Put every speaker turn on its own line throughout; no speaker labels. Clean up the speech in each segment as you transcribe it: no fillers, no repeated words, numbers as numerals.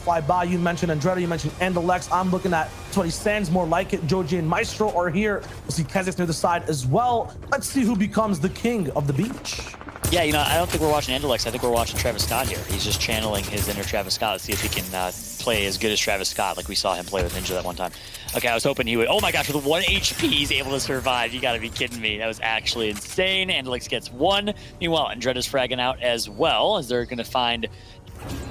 fly by. You mentioned Andretta, you mentioned Andalex. I'm looking at 20 Sands, more like it. Joji and Maestro are here. We'll see Kezix near the side as well. Let's see who becomes the king of the beach.
Yeah, you know, I don't think we're watching Andalex. I think we're watching Travis Scott here. He's just channeling his inner Travis Scott. Let's see if he can play as good as Travis Scott, like we saw him play with Ninja that one time. Okay, I was hoping he would. Oh my gosh, with 1 HP, he's able to survive. You gotta be kidding me. That was actually insane. Andalex gets 1. Meanwhile, Andretta's fragging out as well, as they're gonna find.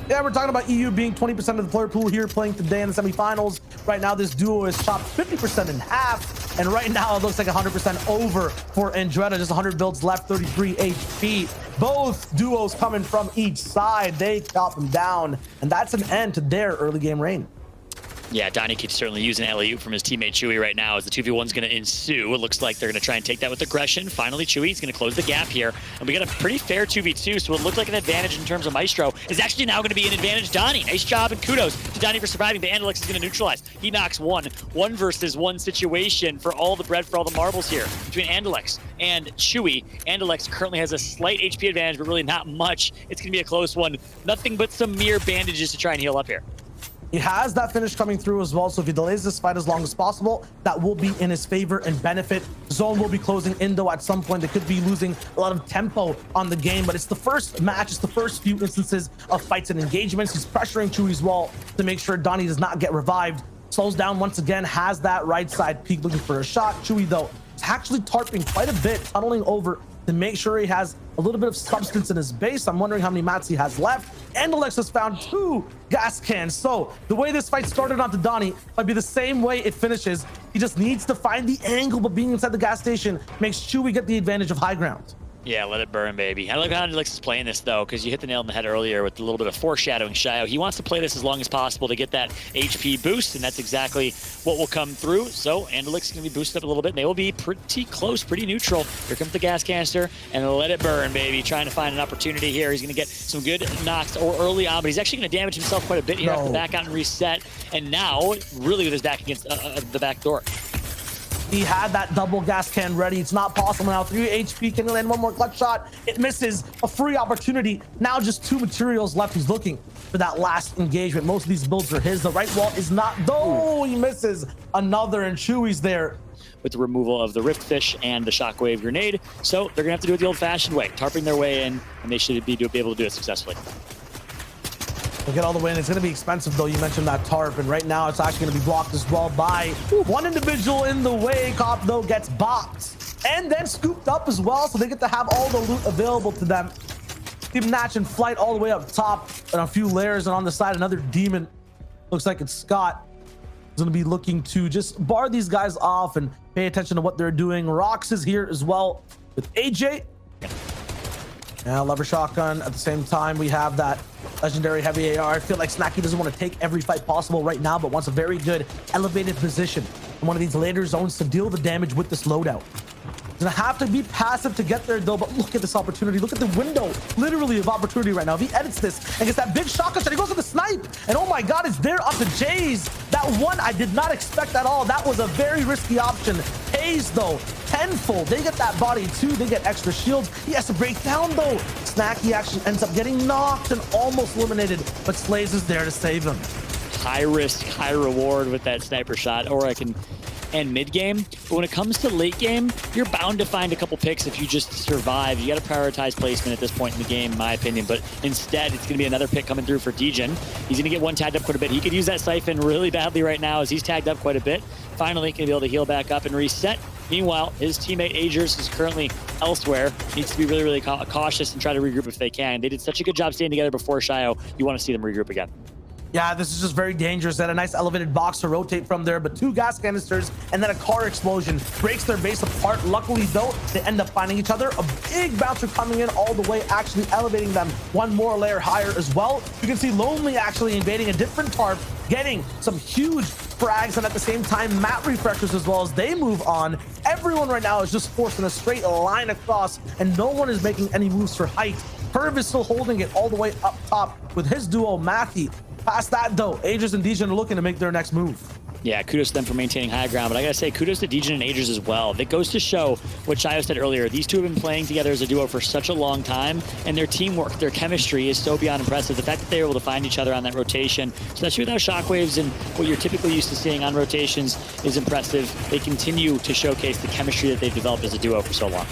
Yeah, we're talking about EU being 20% of the player pool here, playing today in the semifinals. Right now, this duo is chopped 50% in half, and right now it looks like 100% over for Andretta. Just 100 builds left, 33 HP. Both duos coming from each side. They chop them down, and that's an end to their early game reign.
Yeah, Donnie keeps certainly using alley-oop from his teammate Chewy right now as the 2v1's going to ensue. It looks like they're going to try and take that with aggression. Finally, Chewy's going to close the gap here. And we got a pretty fair 2v2, so it looked like an advantage in terms of Maestro. Is actually now going to be an advantage Donnie. Nice job and kudos to Donnie for surviving, but Andalex is going to neutralize. He knocks 1 versus 1 situation for all the bread, for all the marbles here between Andalex and Chewy. Andalex currently has a slight HP advantage, but really not much. It's going to be a close one. Nothing but some mere bandages to try and heal up here.
He has that finish coming through as well, so if he delays this fight as long as possible, that will be in his favor and benefit. Zone will be closing in, though, at some point. They could be losing a lot of tempo on the game, but it's the first match. It's the first few instances of fights and engagements. He's pressuring Chewy's wall to make sure Donnie does not get revived. Slows down once again, has that right side peek looking for a shot. Chewy, though, is actually tarping quite a bit, tunneling over to make sure he has a little bit of substance in his base. I'm wondering how many mats he has left. Andalex has found 2 gas cans. So the way this fight started onto Donnie might be the same way it finishes. He just needs to find the angle, but being inside the gas station makes Chewy get the advantage of high ground.
Yeah, let it burn, baby. I like how Andalex is playing this, though, because you hit the nail on the head earlier with a little bit of foreshadowing. Shyo, he wants to play this as long as possible to get that HP boost, and that's exactly what will come through. So Andalex is going to be boosted up a little bit, and they will be pretty close, pretty neutral. Here comes the gas canister, and let it burn, baby. Trying to find an opportunity here. He's going to get some good knocks or early on, but he's actually going to damage himself quite a bit here. Have to back out and reset, and now really with his back against the back door.
He had that double gas can ready. It's not possible now. 3 HP. Can he land one more clutch shot? It misses. A free opportunity. Now just 2 materials left. He's looking for that last engagement. Most of these builds are his. The right wall is not. Though he misses another, and Chewy's there
with the removal of the Rift Fish and the Shockwave Grenade. So they're going to have to do it the old-fashioned way, tarping their way in, and they should be able to do it successfully.
We'll get all the way in. It's going to be expensive, though. You mentioned that tarp, and right now it's actually going to be blocked as well by one individual in the way. Cop, though, gets bopped and then scooped up as well, so they get to have all the loot available to them. Team Natch in flight all the way up top and a few layers, and on the side, another demon. Looks like it's Scott. He's going to be looking to just bar these guys off and pay attention to what they're doing. Rox is here as well with AJ. Now, lever shotgun. At the same time, we have that legendary heavy AR. I feel like Snacky doesn't want to take every fight possible right now, but wants a very good elevated position in one of these later zones to deal the damage with this loadout. He's gonna have to be passive to get there, though, but look at this opportunity. Look at the window, literally, of opportunity right now. If he edits this and gets that big shotgun shot, he goes for the snipe, and oh my god, it's there up to Jays. That one I did not expect at all. That was a very risky option. Pays, though, tenfold. They get that body too. They get extra shields. He has to break down, though. Snacky actually ends up getting knocked and almost eliminated, but Slays is there to save him.
High risk, high reward with that sniper shot, or I can end mid game. But when it comes to late game, you're bound to find a couple picks if you just survive. You got to prioritize placement at this point in the game, in my opinion. But instead, it's going to be another pick coming through for Degen. He's going to get one tagged up quite a bit. He could use that siphon really badly right now as he's tagged up quite a bit. Finally, can be able to heal back up and reset. Meanwhile, his teammate Agers is currently elsewhere. Needs to be really, really cautious and try to regroup if they can. They did such a good job staying together before Shyo. You want to see them regroup again.
Yeah, this is just very dangerous. They had a nice elevated box to rotate from there, but 2 gas canisters and then a car explosion breaks their base apart. Luckily, though, they end up finding each other. A big bouncer coming in all the way, actually elevating them one more layer higher as well. You can see Lonely actually invading a different tarp, getting some huge frags, and at the same time, map refreshers as well as they move on. Everyone right now is just forced in a straight line across, and no one is making any moves for height. Perv is still holding it all the way up top with his duo, Matthew. Past that, though, Agers and Degen are looking to make their next move.
Yeah, kudos to them for maintaining high ground, but I gotta say, kudos to Degen and Agers as well. That goes to show what Shyo said earlier. These two have been playing together as a duo for such a long time, and their teamwork, their chemistry is so beyond impressive. The fact that they were able to find each other on that rotation, especially without shockwaves and what you're typically used to seeing on rotations, is impressive. They continue to showcase the chemistry that they've developed as a duo for so long.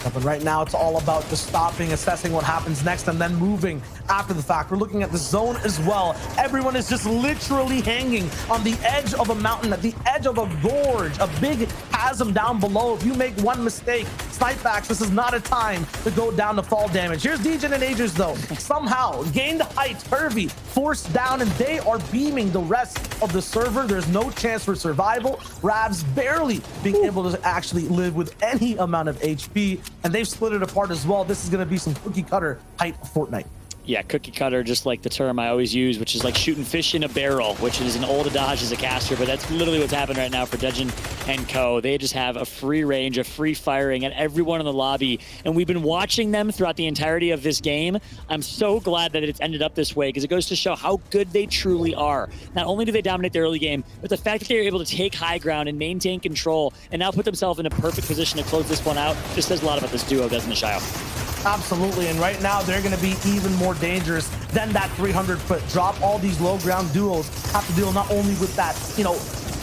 But right now, it's all about just stopping, assessing what happens next, and then moving after the fact. We're looking at the zone as well. Everyone is just literally hanging on the edge of a mountain, at the edge of a gorge, a big chasm down below. If you make one mistake, Sniping, this is not a time to go down to fall damage. Here's Degen and Agers, though. Somehow gained height, Hervey forced down, and they are beaming the rest of the server. There's no chance for survival. Ravs barely being able to actually live with any amount of HP, and they've split it apart as well. This is going to be some cookie cutter height Fortnite.
Yeah, cookie cutter, just like the term I always use, which is like shooting fish in a barrel, which is an old adage as a caster, but that's literally what's happened right now for Degen and co. They just have a free range, a free firing at everyone in the lobby, and we've been watching them throughout the entirety of this game. I'm so glad that it's ended up this way, because it goes to show how good they truly are. Not only do they dominate the early game, but the fact that they're able to take high ground and maintain control and now put themselves in a perfect position to close this one out just says a lot about this duo, doesn't it, Shyo?
Absolutely, and right now they're going to be even more dangerous than that 300-foot drop. All these low ground duos have to deal not only with that,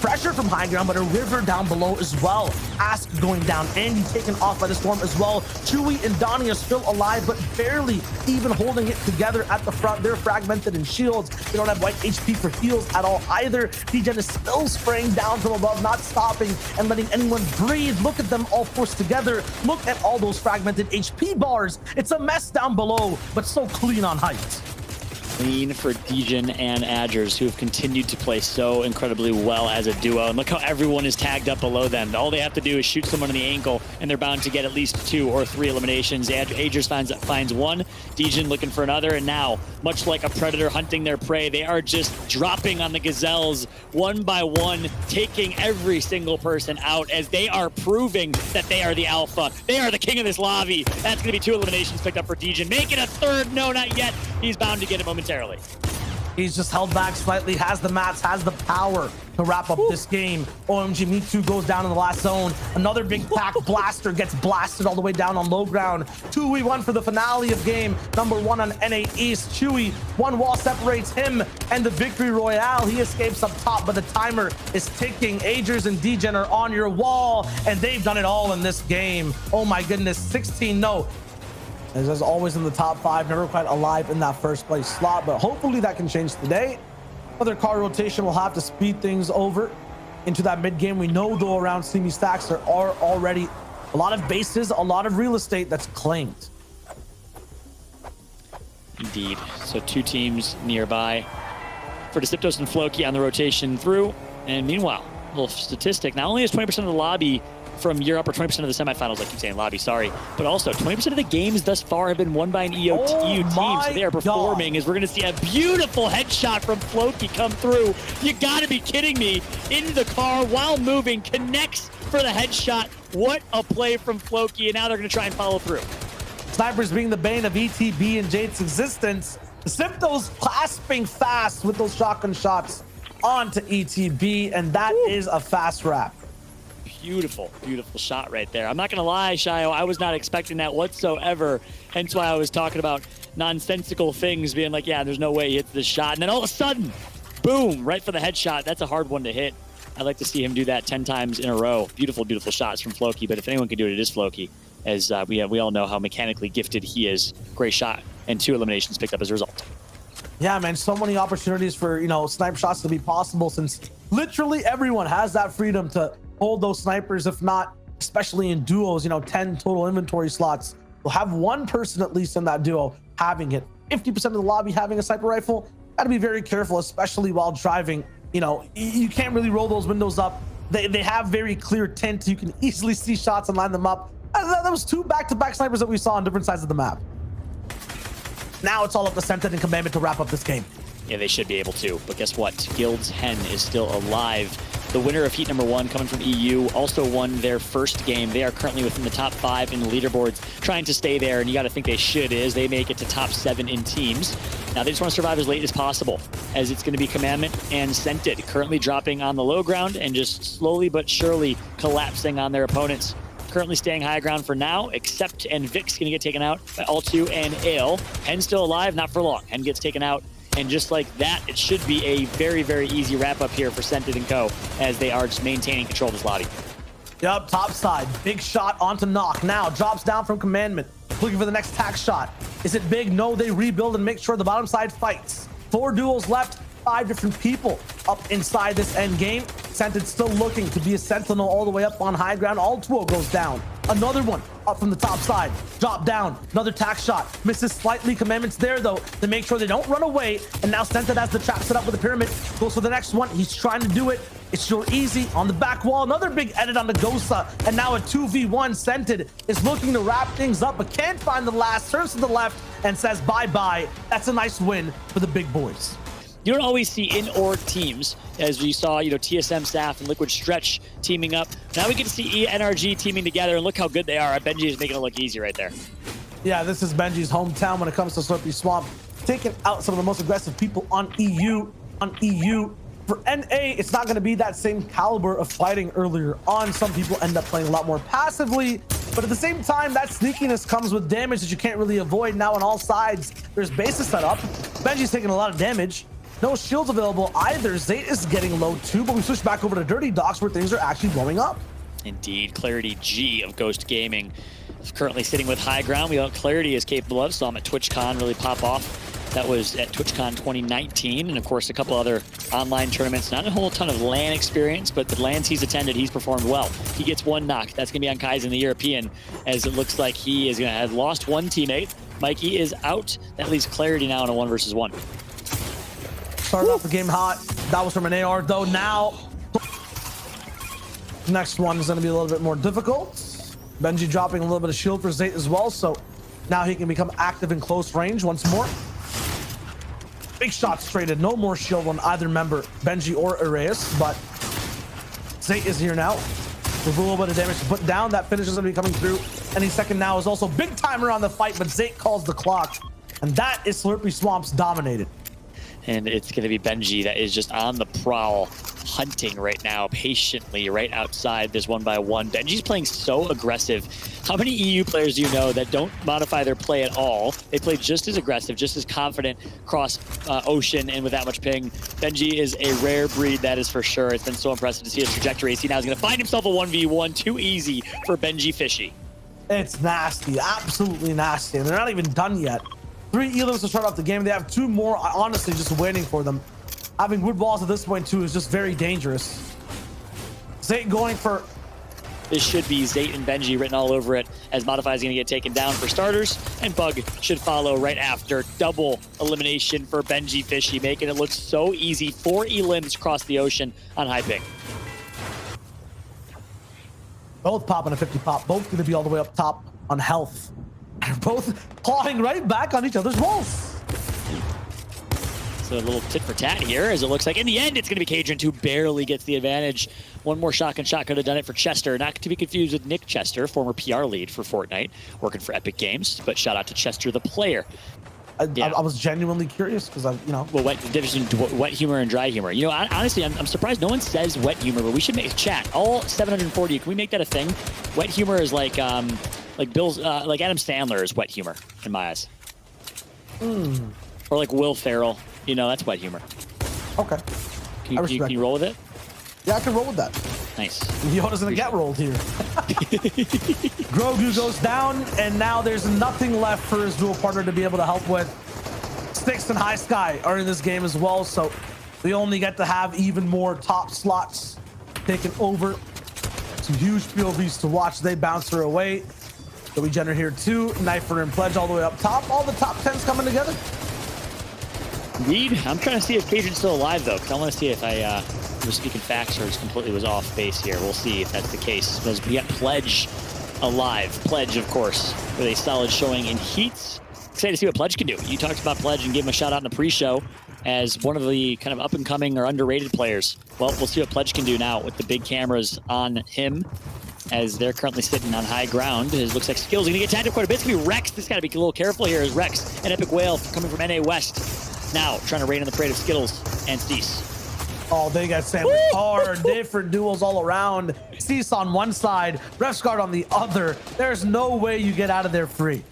pressure from high ground, but a river down below as well. Ask going down, Andy taken off by the storm as well. Chewy and Donnie are still alive, but barely even holding it together at the front. They're fragmented in shields. They don't have white HP for heals at all either. Degen is still spraying down from above, not stopping and letting anyone breathe. Look at them all forced together. Look at all those fragmented HP bars. It's a mess down below, but so clean on height.
Clean for Degen and Agers, who have continued to play so incredibly well as a duo. And look how everyone is tagged up below them. All they have to do is shoot someone in the ankle, and they're bound to get at least 2 or 3 eliminations. Agers finds one, Degen looking for another, and now, much like a predator hunting their prey, they are just dropping on the gazelles one by one, taking every single person out as they are proving that they are the alpha. They are the king of this lobby. That's going to be 2 eliminations picked up for Degen. Make it a 3rd. No, not yet. He's bound to get it momentarily.
He's just held back slightly, has the mats, has the power to wrap up this game. OMG, Me Too goes down in the last zone. Another big pack blaster gets blasted all the way down on low ground. 2v1 for the finale of game number 1 on NA East. Chewy, one wall separates him and the victory royale. He escapes up top, but the timer is ticking. Agers and Degen are on your wall, and they've done it all in this game. Oh my goodness, 16-0. As always in the top 5, never quite alive in that first place slot, but hopefully that can change today. Other car rotation will have to speed things over into that mid game. We know though around Steamy Stacks there are already a lot of bases, a lot of real estate that's claimed.
Indeed. So 2 teams nearby for Deciptos and Floki on the rotation through. And meanwhile, a little statistic, not only is 20% of the lobby from Europe, or 20% of the semifinals, I keep saying lobby, sorry, but also 20% of the games thus far have been won by an EU team, so they are performing as we're going to see a beautiful headshot from Floki come through. You got to be kidding me. Into the car while moving, connects for the headshot. What a play from Floki, and now they're going to try and follow through.
Snipers being the bane of ETB and Jade's existence. Deciptos clasping fast with those shotgun shots onto ETB, and that is a fast wrap.
Beautiful, beautiful shot right there. I'm not gonna lie, Shyo, I was not expecting that whatsoever. Hence why I was talking about nonsensical things, being like, yeah, there's no way he hits this shot. And then all of a sudden, boom, right for the headshot. That's a hard one to hit. I'd like to see him do that 10 times in a row. Beautiful, beautiful shots from Floki, but if anyone can do it, it is Floki, as we all know how mechanically gifted he is. Great shot, and 2 eliminations picked up as a result.
Yeah, man, so many opportunities for, snipe shots to be possible, since literally everyone has that freedom to hold those snipers. If not, especially in duos, 10 total inventory slots. We'll have one person at least in that duo having it. 50% of the lobby having a sniper rifle. Got to be very careful, especially while driving. You can't really roll those windows up. They have very clear tint. You can easily see shots and line them up. That was 2 back-to-back snipers that we saw on different sides of the map. Now it's all up to Scented and Commandment to wrap up this game.
Yeah, they should be able to, but guess what? Guild's Hen is still alive. The winner of heat number 1 coming from EU also won their first game. They are currently within the top 5 in the leaderboards, trying to stay there, and you got to think they should is they make it to top 7 in teams. Now they just want to survive as late as possible, as it's going to be Commandment and Scented, currently dropping on the low ground and just slowly but surely collapsing on their opponents. Currently staying high ground for now, except and Vic's going to get taken out by All2 and Ale. Hen's still alive, not for long. Hen gets taken out, and just like that, it should be a very, very easy wrap-up here for Scented and Co. as they are just maintaining control of this lobby.
Yup, top side. Big shot onto Knock. Now drops down from Commandment. Looking for the next tack shot. Is it big? No, they rebuild and make sure the bottom side fights. 4 duels left. 5 different people up inside this end game. Scented still looking to be a sentinel all the way up on high ground. All2 goes down. Another one up from the top side. Drop down. Another tack shot. Misses slightly. Commandment's there though to make sure they don't run away. And now Scented has the trap set up with the pyramid. Goes for the next one. He's trying to do it. It's your easy on the back wall. Another big edit on the Gosa. And now a 2v1. Scented is looking to wrap things up, but can't find the last. Turns to the left and says bye-bye. That's a nice win for the big boys.
You don't always see in-org teams, as we saw, TSM Staff and Liquid Stretch teaming up. Now we get to see NRG teaming together, and look how good they are. Benji is making it look easy right there.
Yeah, this is Benji's hometown when it comes to Slurpy Swamp. Taking out some of the most aggressive people on EU. For NA, it's not going to be that same caliber of fighting earlier on. Some people end up playing a lot more passively, but at the same time, that sneakiness comes with damage that you can't really avoid. Now on all sides, there's bases set up. Benji's taking a lot of damage. No shields available either. Zayt is getting low too, but we switch back over to Dirty Docks where things are actually blowing up.
Indeed, Clarity G of Ghost Gaming is currently sitting with high ground. We know what Clarity is capable of. Saw him at TwitchCon really pop off. That was at TwitchCon 2019, and of course a couple other online tournaments. Not a whole ton of LAN experience, but the LANs he's attended, he's performed well. He gets 1 knock. That's going to be on Kaizen, the European, as it looks like he is going to have lost 1 teammate. Mikey is out. That leaves Clarity now in a 1 versus 1.
Started off the game hot. That was from an AR though. Now, next one is going to be a little bit more difficult. Benji dropping a little bit of shield for Zayt as well, so now he can become active in close range once more. Big shots traded. No more shield on either member, Benji or Areas, but Zayt is here now with a little bit of damage to put down. That finish is going to be coming through. Any second now is also big timer on the fight, but Zayt calls the clock, and that is Slurpy Swamps dominated.
And it's going to be Benji that is just on the prowl, hunting right now, patiently, right outside this 1x1. Benji's playing so aggressive. How many EU players do you know that don't modify their play at all? They play just as aggressive, just as confident across ocean and with that much ping. Benji is a rare breed, that is for sure. It's been so impressive to see his trajectory. He now is going to find himself a 1v1. Too easy for Benji Fishy.
It's nasty, absolutely nasty, and they're not even done yet. 3 elims to start off the game. They have 2 more, honestly, just waiting for them. Having wood walls at this point, too, is just very dangerous. Zayt going for...
This should be Zayt and Benji written all over it, as Modify is going to get taken down for starters, and Bug should follow right after. Double elimination for Benji Fishy, making it look so easy. 4 elims across the ocean on high ping.
Both popping a 50 pop. Both going to be all the way up top on health. They're both clawing right back on each other's walls.
So a little tit for tat here, as it looks like in the end it's going to be Cadron who barely gets the advantage. 1 more shotgun shot could have done it for Chester, not to be confused with Nick Chester, former PR lead for Fortnite, working for Epic Games. But shout out to Chester, the player.
I was genuinely curious because
Well, the division wet humor and dry humor. Honestly, I'm surprised no one says wet humor, but we should make a chat. All 740. Can we make that a thing? Wet humor is like Bill's, like Adam Sandler is wet humor in my eyes. Or like Will Ferrell. That's wet humor.
Okay.
Can you roll with it?
Yeah, I can roll with that.
Nice.
Yo doesn't get rolled here. Grogu goes down, and now there's nothing left for his dual partner to be able to help with. Styx and High Sky are in this game as well, so we only get to have even more top slots taken over. Some huge POVs to watch. They bounce her away. So we generate here too. Knifer and Pledge all the way up top. All the top 10s coming together.
Indeed. I'm trying to see if Cadron's still alive, though, because I want to see if I was speaking facts or just completely was off base here. We'll see if that's the case. Because we got Pledge alive. Pledge, of course, with a solid showing in heats. Excited to see what Pledge can do. You talked about Pledge and gave him a shout out in the pre-show. as one of the kind of up-and-coming or underrated players. Well, we'll see what Pledge can do now with the big cameras on him, as they're currently sitting on high ground. It looks like Skills are going to get tagged up quite a bit. It's going to be Rex. This got to be a little careful here as Rex and Epic Whale coming from NA West. Now trying to rain on the parade of Skittles and Cease.
Oh, they got sandwiched hard. Different duels all around. Cease on one side, Refsguard on the other. There's no way you get out of there free.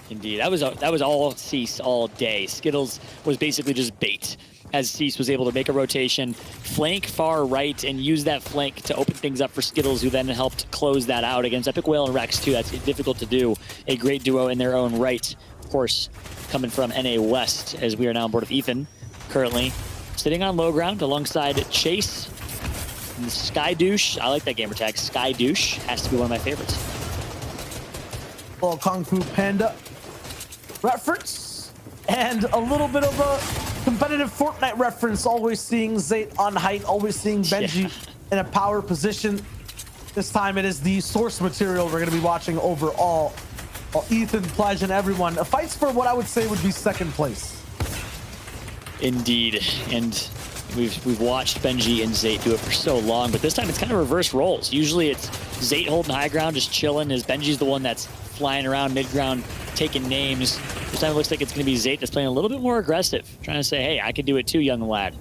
Indeed, that was all Cease all day. Skittles was basically just bait, as Cease was able to make a rotation, flank far right, and use that flank to open things up for Skittles, who then helped close that out against Epic Whale and Rex too. That's difficult to do. A great duo in their own right, of course, coming from NA West, as we are now on board of Ethan, currently sitting on low ground alongside Chase and Sky Douche. I like that gamer tag. Sky Douche has to be one of my favorites.
Little Kung Fu Panda reference and a little bit of a competitive Fortnite reference. Always seeing Zayt on height, always seeing Benji in a power position. This time it is the source material we're going to be watching overall. Ethan, Pledge, and everyone fights for what I would say would be second place.
Indeed, and we've watched Benji and Zayt do it for so long, but this time it's kind of reverse roles. Usually it's Zayt holding high ground, just chilling, as Benji's the one that's flying around mid-ground, taking names. This time it looks like it's going to be Zayt that's playing a little bit more aggressive, trying to say, hey, I can do it too, young lad.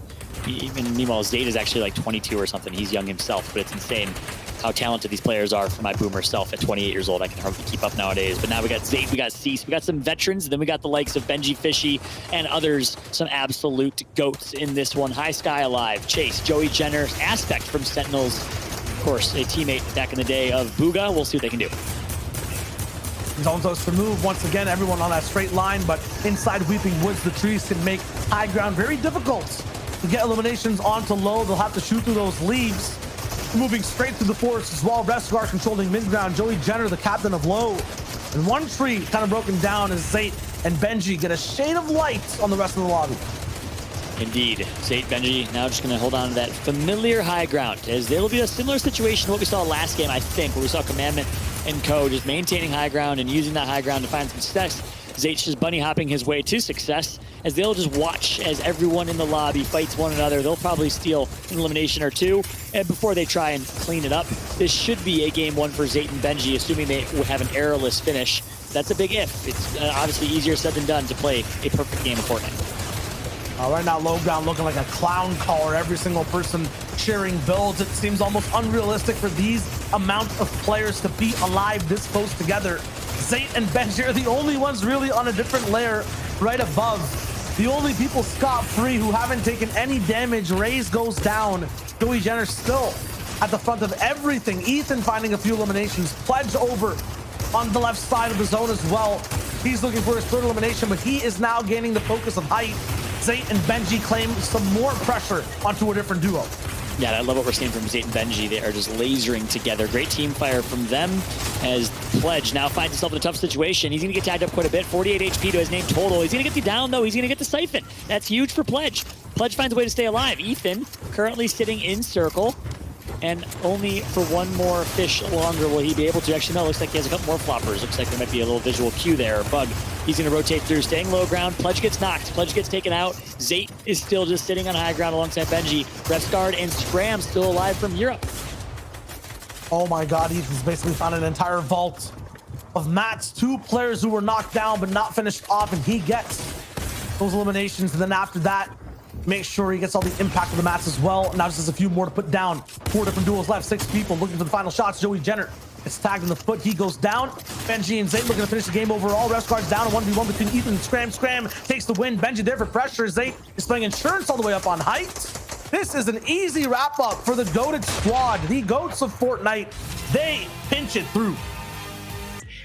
Even meanwhile, Zayt is actually like 22 or something. He's young himself, but it's insane how talented these players are. For my boomer self at 28 years old, I can hardly keep up nowadays. But now we got Zayt, we got Cease, we got some veterans, and then we got the likes of Benji Fishy and others, some absolute goats in this one. High Sky alive, Chase, Joey Jenner, Aspect from Sentinels, of course, a teammate back in the day of Booga. We'll see what they can do.
Zonzos to move once again, everyone on that straight line, but inside Weeping Woods, the trees can make high ground very difficult to get eliminations onto low. They'll have to shoot through those leaves. Moving straight through the forest as well. Refsguard controlling mid-ground. Joey Jenner, the captain of low. And one tree kind of broken down as Zayt and Benji get a shade of light on the rest of the lobby.
Indeed. Zayt, Benji now just going to hold on to that familiar high ground, as there will be a similar situation to what we saw last game, I think, where we saw Commandment and Co. just maintaining high ground and using that high ground to find some success. Zayt's just bunny hopping his way to success, as they'll just watch as everyone in the lobby fights one another. They'll probably steal an elimination or two, and before they try and clean it up. This should be a game one for Zayt and Benji, assuming they will have an errorless finish. That's a big if. It's obviously easier said than done to play a perfect game of Fortnite.
Right now, low ground looking like a clown car. Every single person sharing builds. It seems almost unrealistic for these amount of players to be alive this close together. Zayt and Benji are the only ones really on a different layer right above. The only people scot-free who haven't taken any damage. Raze goes down. Joey Jenner still at the front of everything. Ethan finding a few eliminations. Pledge over on the left side of the zone as well. He's looking for his third elimination, but he is now gaining the focus of height. Zayt and Benji claim some more pressure onto a different duo.
Yeah, I love what we're seeing from Zayt and Benji. They are just lasering together. Great team fire from them, as Pledge now finds himself in a tough situation. He's going to get tagged up quite a bit. 48 HP to his name total. He's going to get you down, though. He's going to get the Siphon. That's huge for Pledge. Pledge finds a way to stay alive. Ethan currently sitting in circle, and only for one more fish longer will he be able to. Actually, no, looks like he has a couple more floppers. Looks like there might be a little visual cue there, or bug. He's going to rotate through, staying low ground. Pledge gets knocked. Pledge gets taken out. Zayt is still just sitting on high ground alongside Benji. Refsguard and Scram still alive from Europe.
Oh my God, Ethan's basically found an entire vault of mats. Two players who were knocked down but not finished off, and he gets those eliminations. And then after that, make sure he gets all the impact of the mats as well. Now just has a few more to put down. 4 different duels left, 6 people looking for the final shots. Joey Jenner gets tagged in the foot. He goes down. Benji and Zayt looking to finish the game overall. Refsguard's down. A 1v1 between Ethan and Scram. Scram takes the win. Benji there for pressure. Zayt is playing insurance all the way up on height. This is an easy wrap up for the goated squad. The goats of Fortnite. They pinch it through.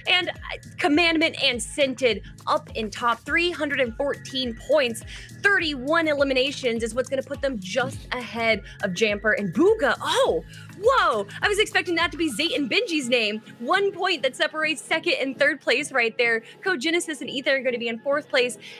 And Commandment and Scented up in top, 314 points. 31 eliminations is what's going to put them just ahead of Jamper and Booga. Oh, whoa. I was expecting that to be Zayt and Benji's name. 1 point that separates second and third place right there. Code Genesis and Ethan are going to be in fourth place.